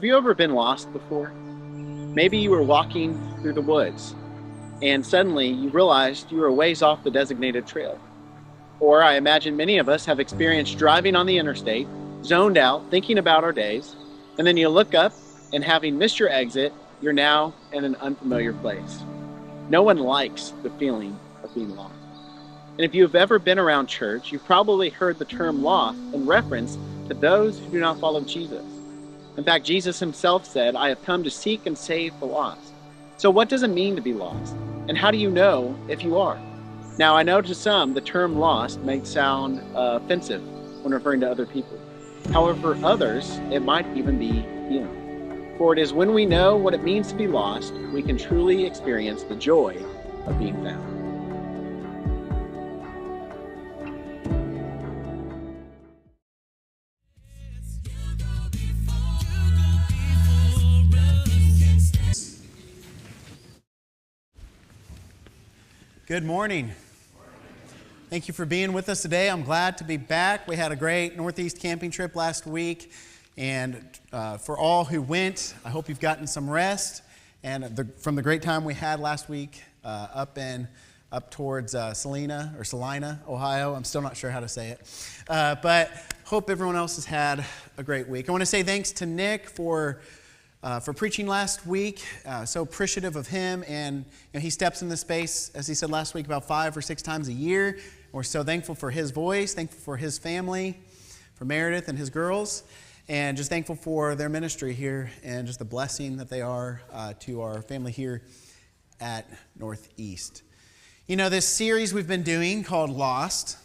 Have you ever been lost before? Maybe you were walking through the woods and suddenly you realized you were a ways off the designated trail. Or I imagine many of us have experienced driving on the interstate, zoned out, thinking about our days, and then you look up and having missed your exit, you're now in an unfamiliar place. No one likes the feeling of being lost. And if you've ever been around church, you've probably heard the term lost in reference to those who do not follow Jesus. In fact, Jesus himself said, "I have come to seek and save the lost." So what does it mean to be lost? And how do you know if you are? Now, I know to some, the term lost may sound offensive when referring to other people. However, for others, it might even be healing. For it is when we know what it means to be lost, we can truly experience the joy of being found. Good morning. Thank you for being with us today. I'm glad to be back. We had a great Northeast camping trip last week, and for all who went, I hope you've gotten some rest. And from the great time we had last week up towards Salina, Ohio. I'm still not sure how to say it, but hope everyone else has had a great week. I want to say thanks to Nick for preaching last week. So appreciative of him, and he steps in this space, as he said last week, about 5 or 6 times a year. We're so thankful for his voice, thankful for his family, for Meredith and his girls, and just thankful for their ministry here and just the blessing that they are to our family here at Northeast. You know, this series we've been doing called Lost,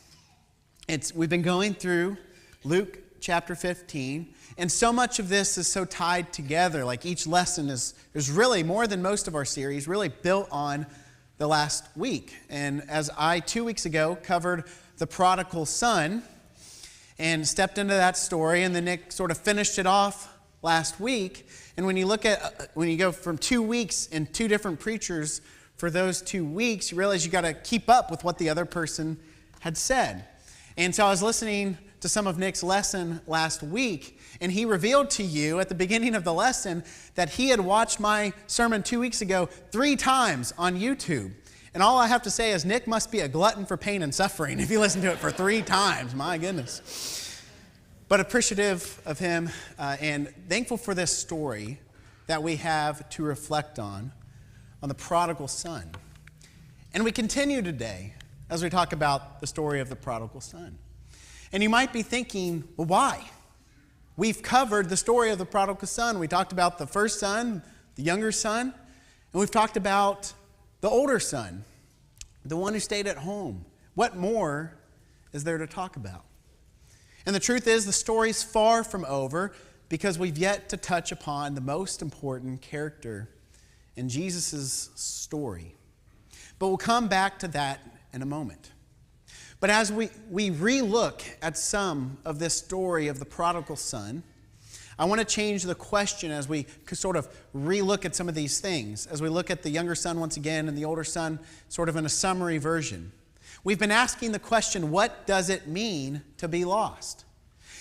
we've been going through Luke chapter 15, and so much of this is so tied together. Like each lesson is really more than most of our series, really built on the last week. And as I 2 weeks ago covered the prodigal son and stepped into that story, and then Nick sort of finished it off last week. And when you go from 2 weeks and 2 different preachers for those 2 weeks, you realize you got to keep up with what the other person had said. And so I was listening to some of Nick's lesson last week, and he revealed to you at the beginning of the lesson that he had watched my sermon 2 weeks ago 3 times on YouTube. And all I have to say is Nick must be a glutton for pain and suffering if you listen to it for 3 times. My goodness. But appreciative of him and thankful for this story that we have to reflect on the prodigal son. And we continue today as we talk about the story of the prodigal son. And you might be thinking, well, why? We've covered the story of the prodigal son. We talked about the first son, the younger son, and we've talked about the older son, the one who stayed at home. What more is there to talk about? And the truth is, the story's far from over because we've yet to touch upon the most important character in Jesus' story. But we'll come back to that in a moment. But as we re-look at some of this story of the prodigal son, I want to change the question as we sort of re-look at some of these things. As we look at the younger son once again and the older son sort of in a summary version. We've been asking the question, what does it mean to be lost?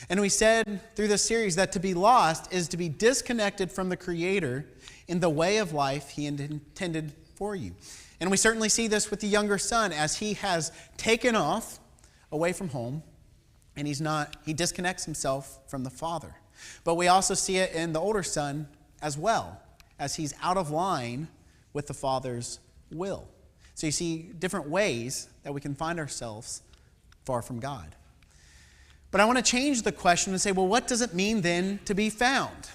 And we said through this series that to be lost is to be disconnected from the Creator in the way of life He intended for you. And we certainly see this with the younger son as he has taken off away from home and he disconnects himself from the father. But we also see it in the older son as well, as he's out of line with the father's will. So you see different ways that we can find ourselves far from God. But I want to change the question and say, well, what does it mean then to be found?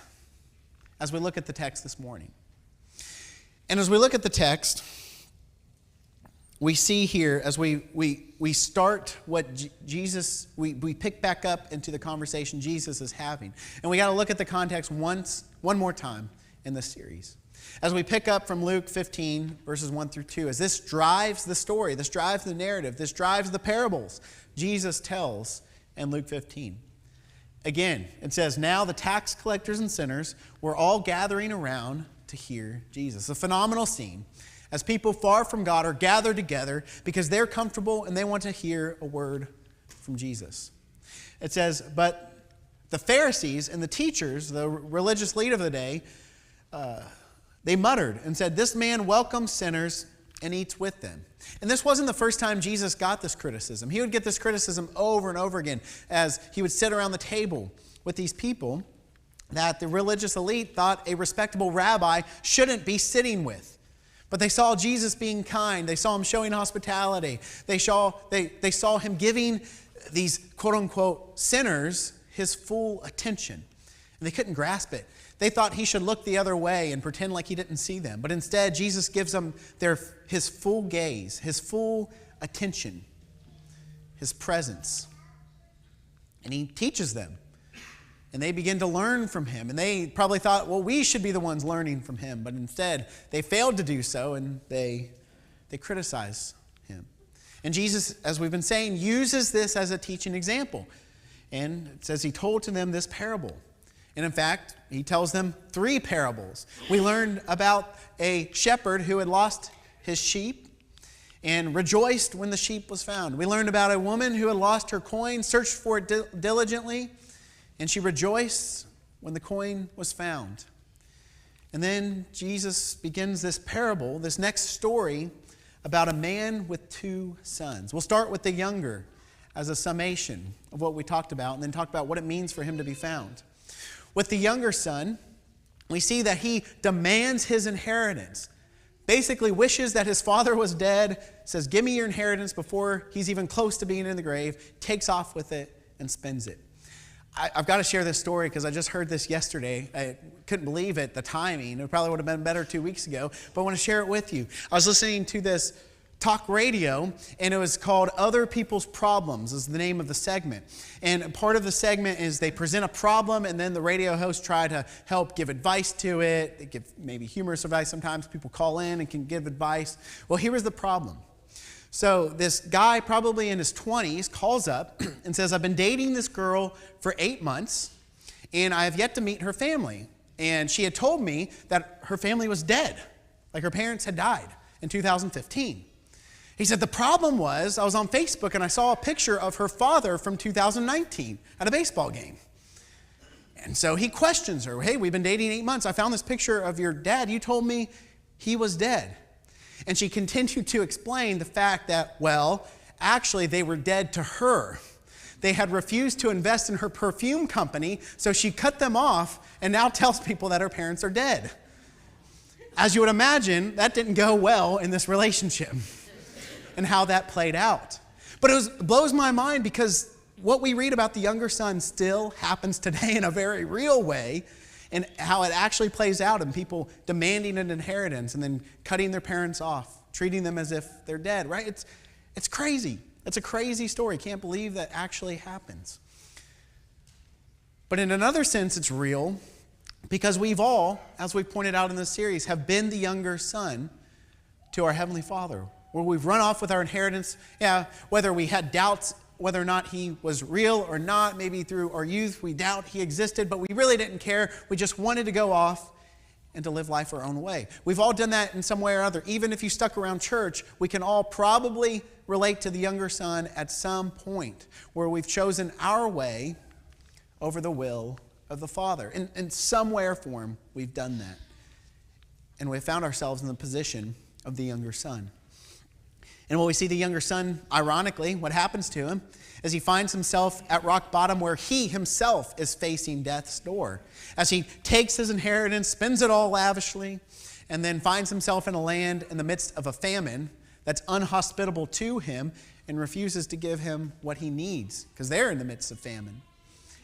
As we look at the text this morning. And as we look at the text, we see here, as we start what Jesus, we pick back up into the conversation Jesus is having. And we got to look at the context one more time in this series. As we pick up from Luke 15, verses 1 through 2, as this drives the story, this drives the narrative, this drives the parables Jesus tells in Luke 15. Again, it says, now the tax collectors and sinners were all gathering around to hear Jesus. A phenomenal scene. As people far from God are gathered together because they're comfortable and they want to hear a word from Jesus. It says, but the Pharisees and the teachers, the religious leader of the day, they muttered and said, "This man welcomes sinners and eats with them." And this wasn't the first time Jesus got this criticism. He would get this criticism over and over again as he would sit around the table with these people that the religious elite thought a respectable rabbi shouldn't be sitting with. But they saw Jesus being kind. They saw him showing hospitality. They saw him giving these quote-unquote sinners his full attention. And they couldn't grasp it. They thought he should look the other way and pretend like he didn't see them. But instead, Jesus gives them his full gaze, his full attention, his presence. And he teaches them. And they begin to learn from him. And they probably thought, well, we should be the ones learning from him. But instead, they failed to do so, and they criticize him. And Jesus, as we've been saying, uses this as a teaching example. And it says he told to them this parable. And in fact, he tells them 3 parables. We learned about a shepherd who had lost his sheep and rejoiced when the sheep was found. We learned about a woman who had lost her coin, searched for it diligently, and she rejoiced when the coin was found. And then Jesus begins this parable, this next story, about a man with 2 sons. We'll start with the younger as a summation of what we talked about, and then talk about what it means for him to be found. With the younger son, we see that he demands his inheritance. Basically wishes that his father was dead, says, "Give me your inheritance," before he's even close to being in the grave, takes off with it and spends it. I've got to share this story because I just heard this yesterday. I couldn't believe it, the timing. It probably would have been better 2 weeks ago, but I want to share it with you. I was listening to this talk radio, and it was called Other People's Problems is the name of the segment. And part of the segment is they present a problem, and then the radio hosts try to help give advice to it. They give maybe humorous advice. Sometimes people call in and can give advice. Well, here was the problem. So this guy, probably in his 20s, calls up and says, "I've been dating this girl for 8 months, and I have yet to meet her family. And she had told me that her family was dead, like her parents had died in 2015. He said, "The problem was I was on Facebook and I saw a picture of her father from 2019 at a baseball game. And so he questions her. 'Hey, we've been dating 8 months. I found this picture of your dad. You told me he was dead.' And she continued to explain the fact that, well, actually they were dead to her. They had refused to invest in her perfume company, so she cut them off and now tells people that her parents are dead." As you would imagine, that didn't go well in this relationship and how that played out. But it blows my mind because what we read about the younger son still happens today in a very real way, and how it actually plays out in people demanding an inheritance and then cutting their parents off, treating them as if they're dead, right? It's crazy. It's a crazy story. Can't believe that actually happens. But in another sense, it's real because we've all, as we pointed out in this series, have been the younger son to our Heavenly Father, where we've run off with our inheritance, whether we had doubts whether or not he was real or not, maybe through our youth we doubt he existed, but we really didn't care. We just wanted to go off and to live life our own way. We've all done that in some way or other. Even if you stuck around church, we can all probably relate to the younger son at some point where we've chosen our way over the will of the Father. In some way or form, we've done that. And we've found ourselves in the position of the younger son. And when we see the younger son, ironically, what happens to him is he finds himself at rock bottom where he himself is facing death's door. As he takes his inheritance, spends it all lavishly, and then finds himself in a land in the midst of a famine that's unhospitable to him and refuses to give him what he needs because they're in the midst of famine.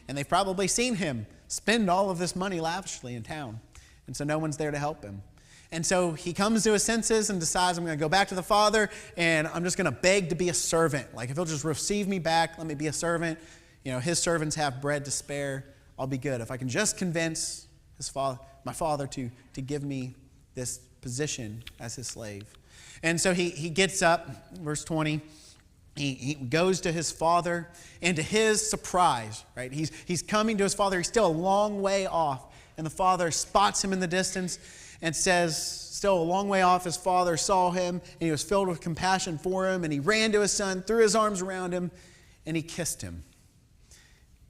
And they've probably seen him spend all of this money lavishly in town. And so no one's there to help him. And so he comes to his senses and decides, I'm going to go back to the Father and I'm just going to beg to be a servant. Like if he'll just receive me back, let me be a servant. You know, his servants have bread to spare. I'll be good. If I can just convince my father to give me this position as his slave. And so he gets up, verse 20. He goes to his father, and to his surprise, right? He's coming to his father. He's still a long way off. And the father spots him in the distance and says, still a long way off, his father saw him, and he was filled with compassion for him, and he ran to his son, threw his arms around him, and he kissed him.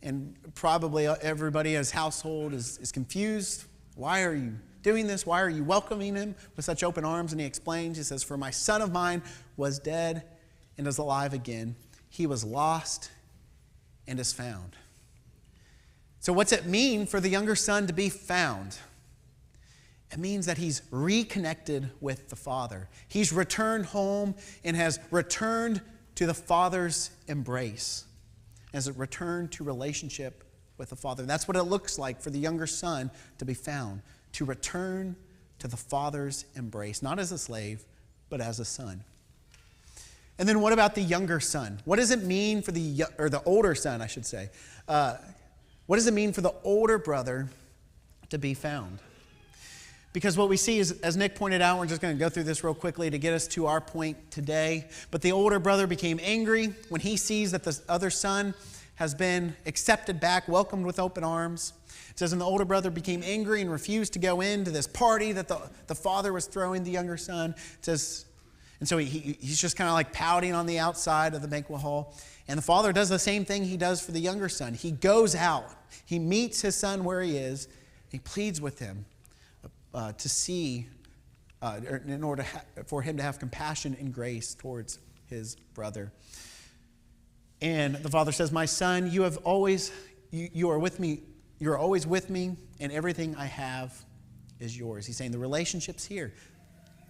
And probably everybody in his household is confused. Why are you doing this? Why are you welcoming him with such open arms? And he explains, he says, "For my son of mine was dead and is alive again. He was lost and is found." So what's it mean for the younger son to be found? It means that he's reconnected with the Father. He's returned home and has returned to the Father's embrace, as it returned to relationship with the Father. That's what it looks like for the younger son to be found, to return to the Father's embrace, not as a slave, but as a son. And then what about the younger son? What does it mean for the older son, I should say? What does it mean for the older brother to be found? Because what we see is, as Nick pointed out, we're just going to go through this real quickly to get us to our point today. But the older brother became angry when he sees that the other son has been accepted back, welcomed with open arms. It says, and the older brother became angry and refused to go into this party that the father was throwing the younger son. It says, and so he's just kind of like pouting on the outside of the banquet hall. And the father does the same thing he does for the younger son. He goes out. He meets his son where he is. He pleads with him to see, in order for him to have compassion and grace towards his brother. And the father says, "My son, you are always with me, and everything I have is yours." He's saying the relationship's here.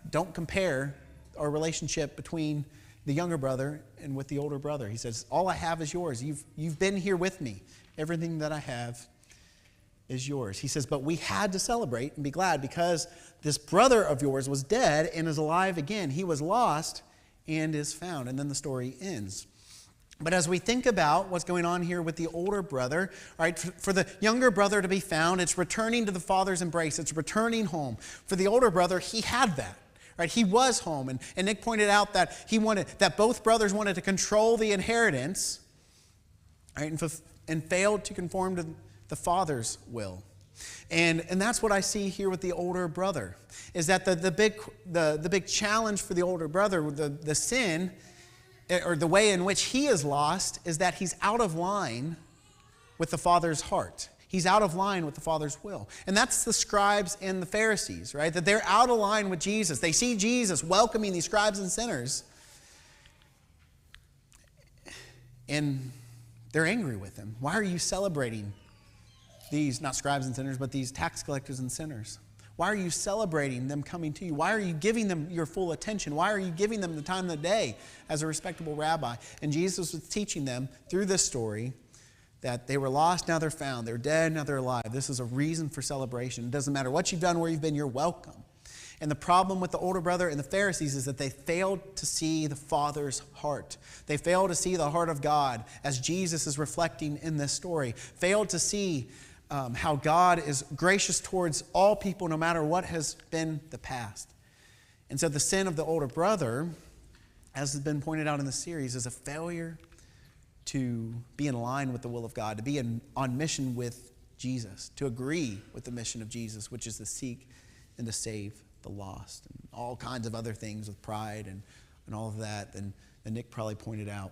Don't compare our relationship between the younger brother and with the older brother. He says, "All I have is yours. You've been here with me. Everything that I have is yours." He says, "But we had to celebrate and be glad because this brother of yours was dead and is alive again. He was lost and is found." And then the story ends. But as we think about what's going on here with the older brother, right, for the younger brother to be found, it's returning to the Father's embrace. It's returning home. For the older brother, he had that. Right? He was home. And Nick pointed out that both brothers wanted to control the inheritance, right, and failed to conform to the Father's will. And that's what I see here with the older brother, is that the big challenge for the older brother, the sin, or the way in which he is lost, is that he's out of line with the Father's heart. He's out of line with the Father's will. And that's the scribes and the Pharisees, right? That they're out of line with Jesus. They see Jesus welcoming these scribes and sinners, and they're angry with him. Why are you celebrating these, not scribes and sinners, but these tax collectors and sinners? Why are you celebrating them coming to you? Why are you giving them your full attention? Why are you giving them the time of the day as a respectable rabbi? And Jesus was teaching them through this story that they were lost, now they're found. They're dead, now they're alive. This is a reason for celebration. It doesn't matter what you've done, where you've been, you're welcome. And the problem with the older brother and the Pharisees is that they failed to see the Father's heart. They failed to see the heart of God, as Jesus is reflecting in this story. Failed to see how God is gracious towards all people, no matter what has been the past. And so the sin of the older brother, as has been pointed out in the series, is a failure to be in line with the will of God, to be on mission with Jesus, to agree with the mission of Jesus, which is to seek and to save the lost, and all kinds of other things with pride and all of that, and Nick probably pointed out.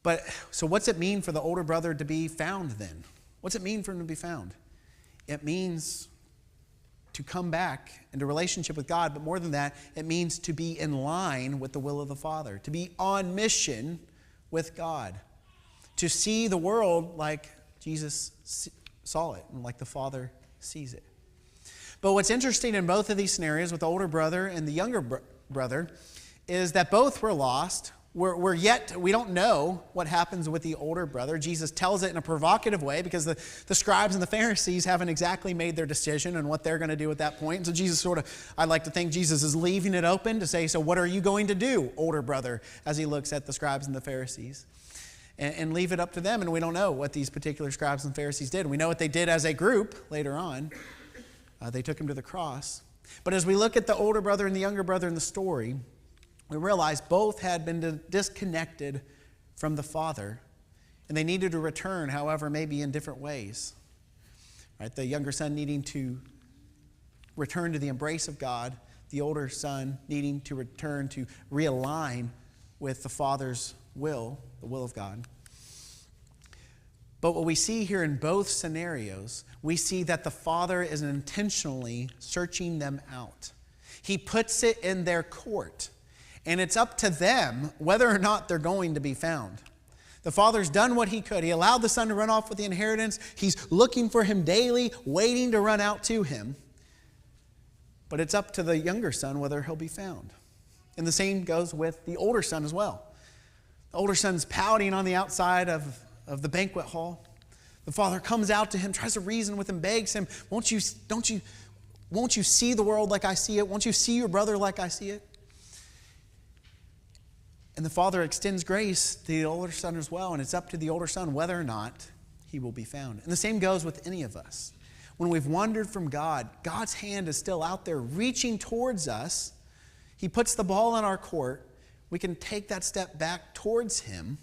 But so what's it mean for the older brother to be found then? What's it mean for him to be found? It means to come back into relationship with God, but more than that, it means to be in line with the will of the Father, to be on mission with God, to see the world like Jesus saw it and like the Father sees it. But what's interesting in both of these scenarios with the older brother and the younger brother is that both were lost. We don't know what happens with the older brother. Jesus tells it in a provocative way because the scribes and the Pharisees haven't exactly made their decision on what they're going to do at that point. And so Jesus I like to think Jesus is leaving it open to say, so what are you going to do, older brother, as he looks at the scribes and the Pharisees? And leave it up to them. And we don't know what these particular scribes and Pharisees did. We know what they did as a group later on. They took him to the cross. But as we look at the older brother and the younger brother in the story, we realize both had been disconnected from the Father, and they needed to return, however, maybe in different ways. Right? The younger son needing to return to the embrace of God, the older son needing to return to realign with the Father's will, the will of God. But what we see here in both scenarios, we see that the Father is intentionally searching them out. He puts it in their court, and it's up to them whether or not they're going to be found. The Father's done what he could. He allowed the Son to run off with the inheritance. He's looking for him daily, waiting to run out to him. But it's up to the younger son whether he'll be found. And the same goes with the older son as well. The older son's pouting on the outside of the banquet hall. The father comes out to him, tries to reason with him, begs him, won't you see the world like I see it? Won't you see your brother like I see it? And the father extends grace to the older son as well, and it's up to the older son whether or not he will be found. And the same goes with any of us. When we've wandered from God, God's hand is still out there reaching towards us. He puts the ball in our court. We can take that step back towards him.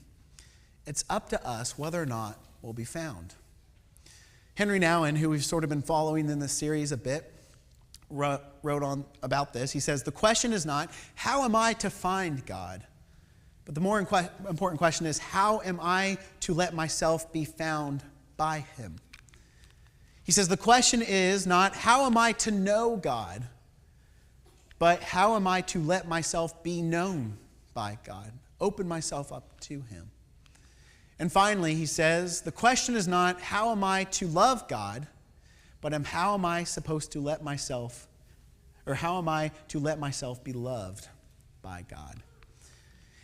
It's up to us whether or not we'll be found. Henry Nouwen, who we've sort of been following in this series a bit, wrote on about this. He says, the question is not, how am I to find God? But the more important question is, how am I to let myself be found by him? He says, the question is not, how am I to know God? But how am I to let myself be known by God? Open myself up to him. And finally, he says, the question is not, how am I to love God? But how am I supposed to let myself, or how am I to let myself be loved by God?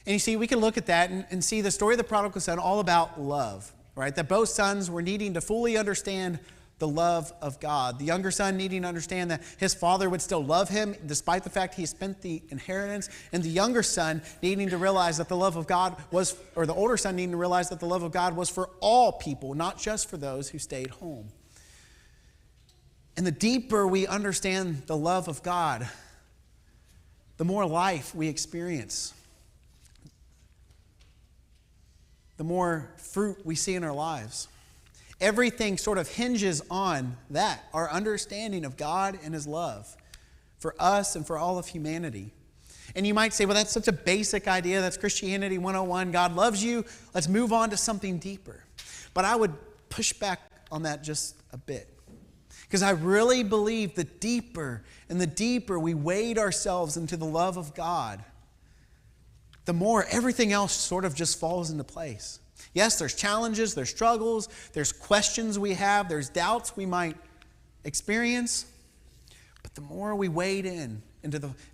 And you see, we can look at that and see the story of the prodigal son all about love, right? That both sons were needing to fully understand the love of God. The younger son needing to understand that his father would still love him despite the fact he spent the inheritance. And the younger son needing to realize that the love of God was, or the older son needing to realize that the love of God was for all people, not just for those who stayed home. And the deeper we understand the love of God, the more life we experience. The more fruit we see in our lives. Everything sort of hinges on that, our understanding of God and his love for us and for all of humanity. And you might say, well, that's such a basic idea. That's Christianity 101. God loves you. Let's move on to something deeper. But I would push back on that just a bit. Because I really believe the deeper and the deeper we wade ourselves into the love of God, the more everything else sort of just falls into place. Yes, there's challenges, there's struggles, there's questions we have, there's doubts we might experience. But the more we wade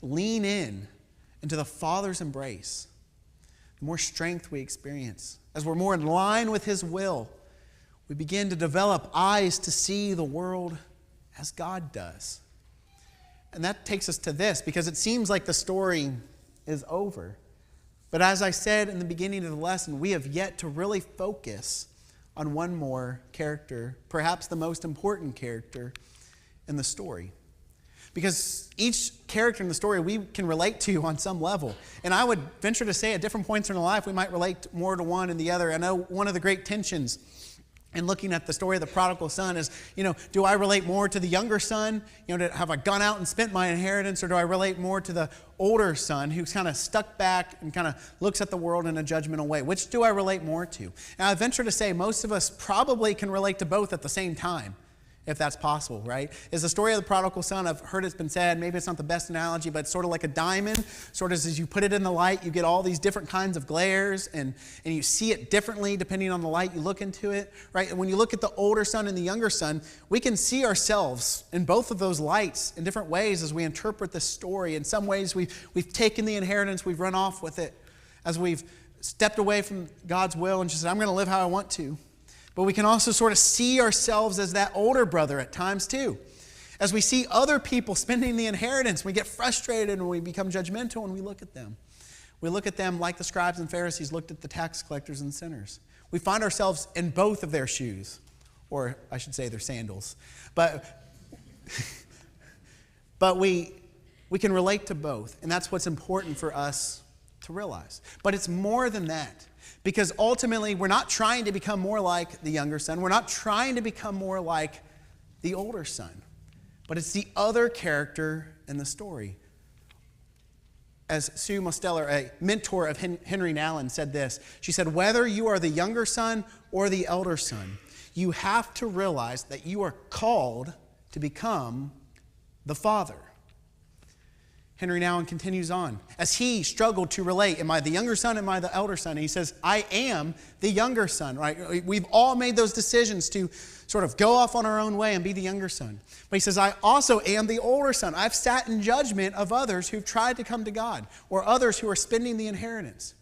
lean in into the Father's embrace, the more strength we experience. As we're more in line with his will, we begin to develop eyes to see the world as God does. And that takes us to this, because it seems like the story is over. But as I said in the beginning of the lesson, we have yet to really focus on one more character, perhaps the most important character in the story. Because each character in the story we can relate to on some level. And I would venture to say at different points in our life we might relate more to one and the other. I know one of the great tensions in looking at the story of the prodigal son is, do I relate more to the younger son? Have I gone out and spent my inheritance? Or do I relate more to the older son who's kind of stuck back and kind of looks at the world in a judgmental way? Which do I relate more to? And I venture to say most of us probably can relate to both at the same time, if that's possible, right? Is the story of the prodigal son, I've heard it's been said, maybe it's not the best analogy, but it's sort of like a diamond. Sort of as you put it in the light, you get all these different kinds of glares, and you see it differently depending on the light you look into it, right? And when you look at the older son and the younger son, we can see ourselves in both of those lights in different ways as we interpret this story. In some ways, we've taken the inheritance, we've run off with it, as we've stepped away from God's will and just said, I'm going to live how I want to. But we can also sort of see ourselves as that older brother at times too. As we see other people spending the inheritance, we get frustrated and we become judgmental and we look at them. We look at them like the scribes and Pharisees looked at the tax collectors and sinners. We find ourselves in both of their shoes, or I should say their sandals. But we can relate to both, and that's what's important for us to realize. But it's more than that. Because ultimately, we're not trying to become more like the younger son. We're not trying to become more like the older son. But it's the other character in the story. as Sue Mosteller, a mentor of Henry Nallen, said this. She said, whether you are the younger son or the elder son, you have to realize that you are called to become the father. Henry Nallen continues on. As he struggled to relate, am I the younger son, am I the elder son? And he says, I am the younger son, right? We've all made those decisions to sort of go off on our own way and be the younger son. But he says, I also am the older son. I've sat in judgment of others who've tried to come to God or others who are spending the inheritance.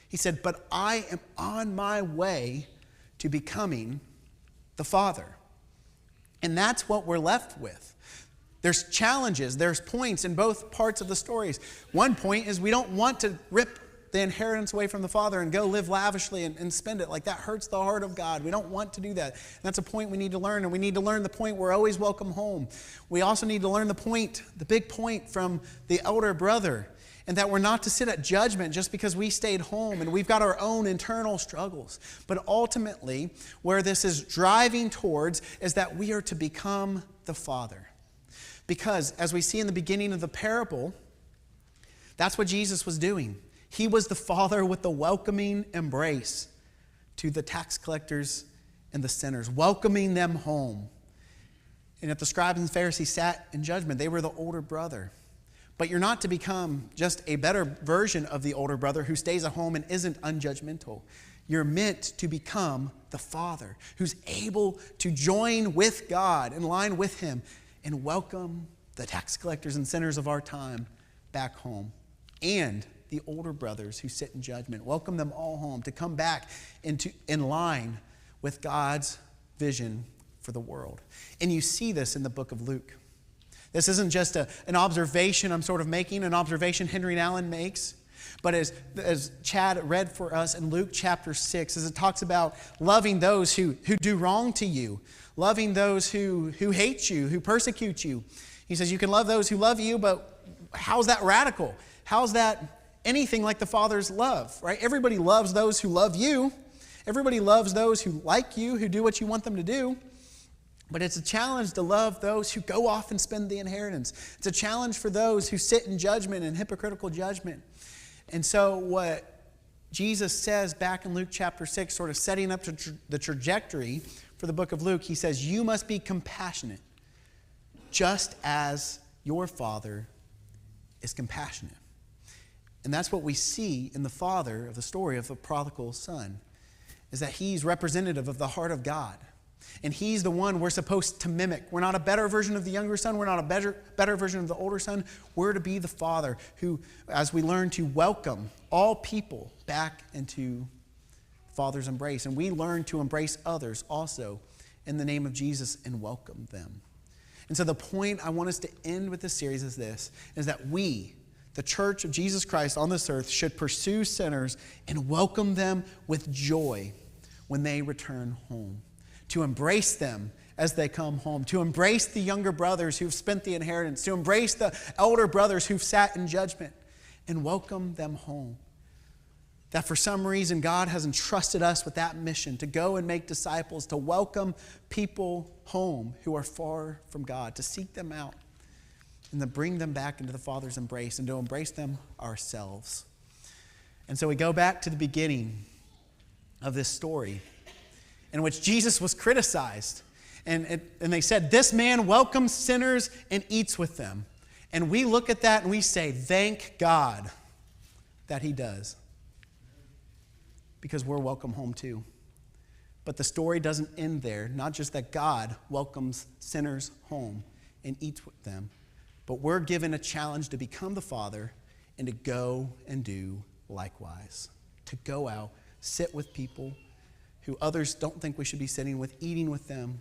He said, but I am on my way to becoming the father. And that's what we're left with. There's challenges, there's points in both parts of the stories. One point is we don't want to rip the inheritance away from the father and go live lavishly and spend it. Like that hurts the heart of God. We don't want to do that. And that's a point we need to learn. And we need to learn the point we're always welcome home. We also need to learn the point, the big point from the elder brother, and that we're not to sit at judgment just because we stayed home and we've got our own internal struggles. But ultimately, where this is driving towards is that we are to become the father. Because as we see in the beginning of the parable, that's what Jesus was doing. He was the father with the welcoming embrace to the tax collectors and the sinners, welcoming them home. And if the scribes and Pharisees sat in judgment, they were the older brother. But you're not to become just a better version of the older brother who stays at home and isn't unjudgmental. You're meant to become the father who's able to join with God, in line with him, and welcome the tax collectors and sinners of our time back home. And the older brothers who sit in judgment, welcome them all home to come back in line with God's vision for the world. And you see this in the book of Luke. This isn't just an observation I'm sort of making, an observation Henry Nallen makes, but as Chad read for us in Luke chapter 6, as it talks about loving those who do wrong to you, loving those who hate you, who persecute you. He says you can love those who love you, but how's that radical? How's that anything like the Father's love, right? Everybody loves those who love you. Everybody loves those who like you, who do what you want them to do. But it's a challenge to love those who go off and spend the inheritance. It's a challenge for those who sit in judgment and hypocritical judgment. And so what Jesus says back in Luke chapter 6, sort of setting up the trajectory for the book of Luke, he says, you must be compassionate, just as your Father is compassionate. And that's what we see in the father of the story of the prodigal son, is that he's representative of the heart of God. And he's the one we're supposed to mimic. We're not a better version of the younger son. We're not a better version of the older son. We're to be the father who, as we learn to welcome all people back into Father's embrace. And we learn to embrace others also in the name of Jesus and welcome them. And so the point I want us to end with this series is this, is that we, the church of Jesus Christ on this earth, should pursue sinners and welcome them with joy when they return home. To embrace them as they come home. To embrace the younger brothers who've spent the inheritance. To embrace the elder brothers who've sat in judgment. And welcome them home. That for some reason God has entrusted us with that mission to go and make disciples, to welcome people home who are far from God, to seek them out and to bring them back into the Father's embrace and to embrace them ourselves. And so we go back to the beginning of this story in which Jesus was criticized. And they said, this man welcomes sinners and eats with them. And we look at that and we say, thank God that he does. Because we're welcome home too. But the story doesn't end there. Not just that God welcomes sinners home and eats with them, but we're given a challenge to become the Father and to go and do likewise. To go out, sit with people who others don't think we should be sitting with, eating with them,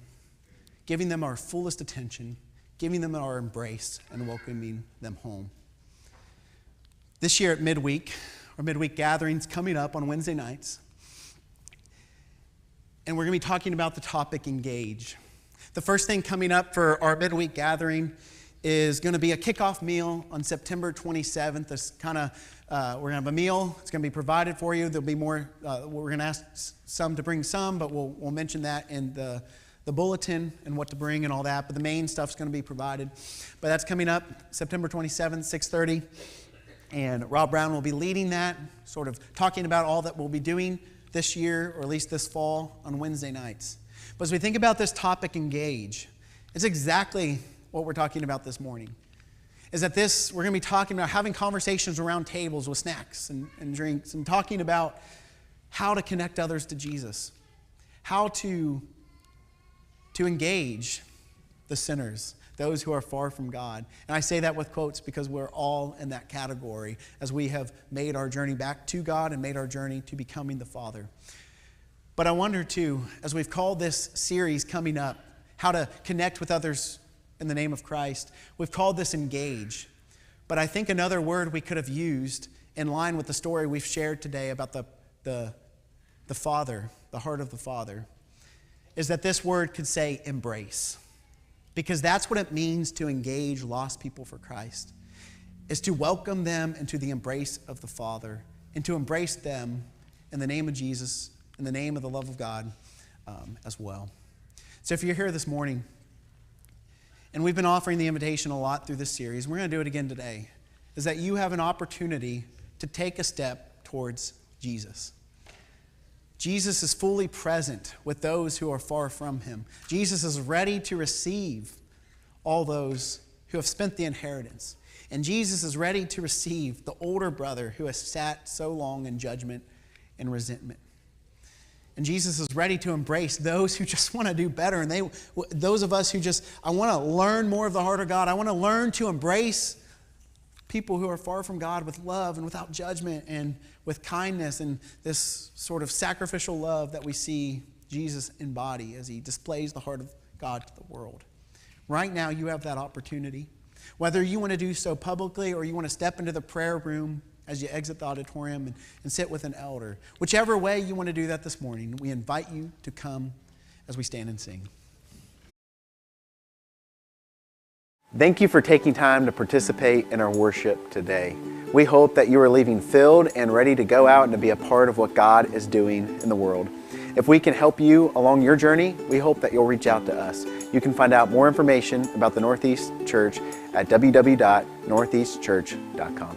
giving them our fullest attention, giving them our embrace, and welcoming them home. This year at midweek, our midweek gathering's coming up on Wednesday nights. And we're going to be talking about the topic engage. The first thing coming up for our midweek gathering is going to be a kickoff meal on September 27th. This we're going to have a meal. It's going to be provided for you. There'll be more. We're going to ask some to bring some, but we'll mention that in the bulletin and what to bring and all that. But the main stuff's going to be provided. But that's coming up September 27th, 6:30. And Rob Brown will be leading that, sort of talking about all that we'll be doing this year, or at least this fall, on Wednesday nights. But as we think about this topic, engage, it's exactly what we're talking about this morning. Is that we're going to be talking about having conversations around tables with snacks and drinks, and talking about how to connect others to Jesus, how to engage the sinners, those who are far from God. And I say that with quotes because we're all in that category as we have made our journey back to God and made our journey to becoming the Father. But I wonder too, as we've called this series coming up, how to connect with others in the name of Christ, we've called this engage. But I think another word we could have used in line with the story we've shared today about the Father, the heart of the Father, is that this word could say embrace. Because that's what it means to engage lost people for Christ, is to welcome them into the embrace of the Father and to embrace them in the name of Jesus, in the name of the love of God as well. So if you're here this morning, and we've been offering the invitation a lot through this series, we're going to do it again today, is that you have an opportunity to take a step towards Jesus. Jesus is fully present with those who are far from him. Jesus is ready to receive all those who have spent the inheritance. And Jesus is ready to receive the older brother who has sat so long in judgment and resentment. And Jesus is ready to embrace those who just want to do better. And those of us who I want to learn more of the heart of God. I want to learn to embrace people who are far from God with love and without judgment and with kindness and this sort of sacrificial love that we see Jesus embody as he displays the heart of God to the world. Right now, you have that opportunity. Whether you want to do so publicly or you want to step into the prayer room as you exit the auditorium and sit with an elder. Whichever way you want to do that this morning, we invite you to come as we stand and sing. Thank you for taking time to participate in our worship today. We hope that you are leaving filled and ready to go out and to be a part of what God is doing in the world. If we can help you along your journey, we hope that you'll reach out to us. You can find out more information about the Northeast Church at www.northeastchurch.com.